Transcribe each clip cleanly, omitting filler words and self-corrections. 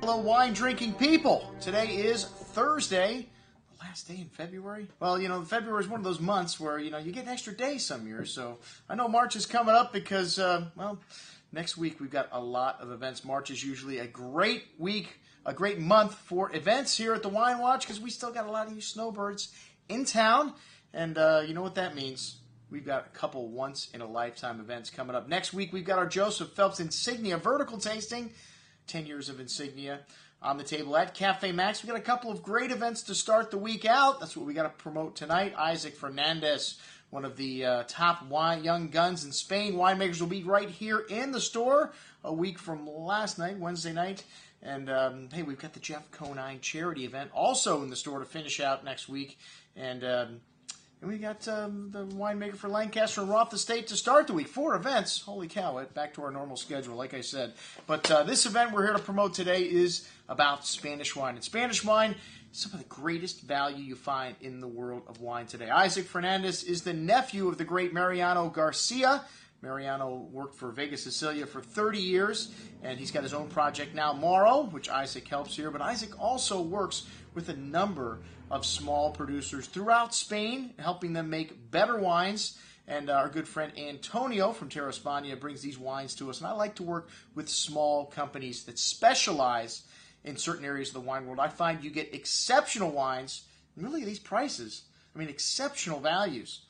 Hello, wine drinking people. Today is Thursday, the last day in February. Well, February is one of those months where, you get an extra day some years. So I know March is coming up because, next week we've got a lot of events. March is usually a great week, a great month for events here at the Wine Watch because we still got a lot of you snowbirds in town. And you know what that means. We've got a couple once-in-a-lifetime events coming up. Next week, we've got our Joseph Phelps Insignia Vertical Tasting. 10 years of Insignia on the table at Cafe Max. We've got a couple of great events to start the week out. That's what we got to promote tonight. Isaac Fernandez, one of the top young guns in Spain. Winemakers will be right here in the store a week from last night, Wednesday night. And, hey, we've got the Jeff Conine charity event also in the store to finish out next week. And we got the winemaker for Lancaster and Roth Estate to start the week. 4 events. Holy cow, back to our normal schedule, like I said. But this event we're here to promote today is about Spanish wine. And Spanish wine is some of the greatest value you find in the world of wine today. Isaac Fernandez is the nephew of the great Mariano Garcia. Mariano worked for Vega Sicilia for 30 years, and he's got his own project now, Mauro, which Isaac helps here. But Isaac also works with a number of small producers throughout Spain, helping them make better wines. And our good friend Antonio from Terra Spania brings these wines to us. And I like to work with small companies that specialize in certain areas of the wine world. I find you get exceptional wines, and really these prices, exceptional values.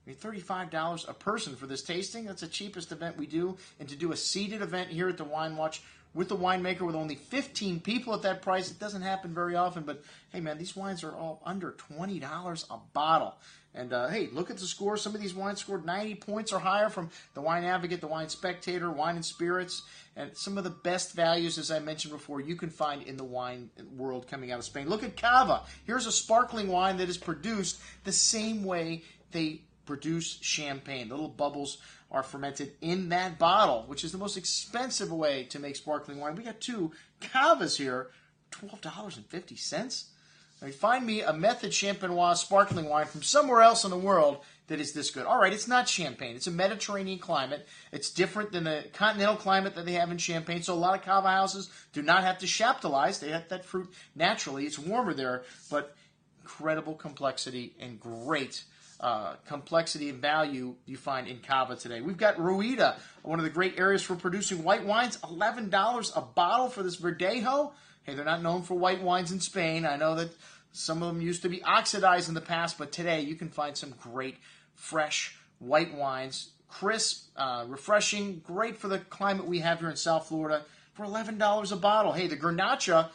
$35 a person for this tasting. That's the cheapest event we do. And to do a seated event here at the Wine Watch with the winemaker with only 15 people at that price, it doesn't happen very often. But, hey, man, these wines are all under $20 a bottle. And, hey, look at the score. Some of these wines scored 90 points or higher from the Wine Advocate, the Wine Spectator, Wine and Spirits. And some of the best values, as I mentioned before, you can find in the wine world coming out of Spain. Look at Cava. Here's a sparkling wine that is produced the same way they produce champagne. The little bubbles are fermented in that bottle, which is the most expensive way to make sparkling wine. We got 2 Cavas here, $12.50. Find me a Method Champenoise sparkling wine from somewhere else in the world that is this good. All right, it's not Champagne. It's a Mediterranean climate. It's different than the continental climate that they have in Champagne, so a lot of Cava houses do not have to chaptalize. They have that fruit naturally. It's warmer there, but incredible complexity and great complexity and value you find in Cava today. We've got Rueda, one of the great areas for producing white wines, $11 a bottle for this Verdejo. Hey, they're not known for white wines in Spain. I know that some of them used to be oxidized in the past, but today you can find some great, fresh white wines, crisp, refreshing, great for the climate we have here in South Florida for $11 a bottle. Hey, the Grenache,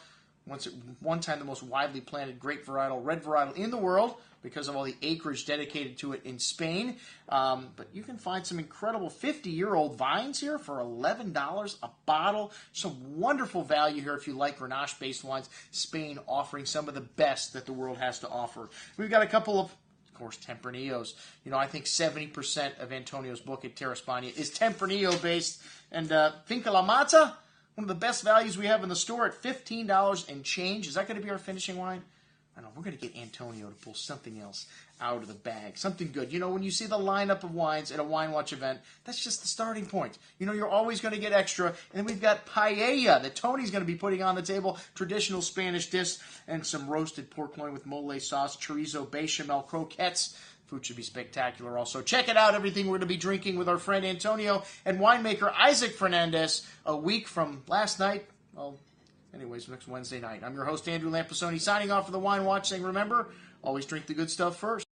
one time the most widely planted grape varietal, red varietal in the world because of all the acreage dedicated to it in Spain. But you can find some incredible 50-year-old vines here for $11 a bottle. Some wonderful value here if you like Grenache-based wines. Spain offering some of the best that the world has to offer. We've got a couple of course, Tempranillos. I think 70% of Antonio's book at Terra Spania is Tempranillo-based. And Finca La Mata, one of the best values we have in the store at $15 and change. Is that going to be our finishing wine? I don't know. We're going to get Antonio to pull something else out of the bag. Something good. When you see the lineup of wines at a Wine Watch event, that's just the starting point. You're always going to get extra. And then we've got paella that Tony's going to be putting on the table. Traditional Spanish dish and some roasted pork loin with mole sauce, chorizo, bechamel, croquettes. Food should be spectacular also. Check it out, everything we're going to be drinking with our friend Antonio and winemaker Isaac Fernandez a week from last night. Well, anyways, next Wednesday night. I'm your host, Andrew Lampisoni, signing off for the Wine Watch, saying remember, always drink the good stuff first.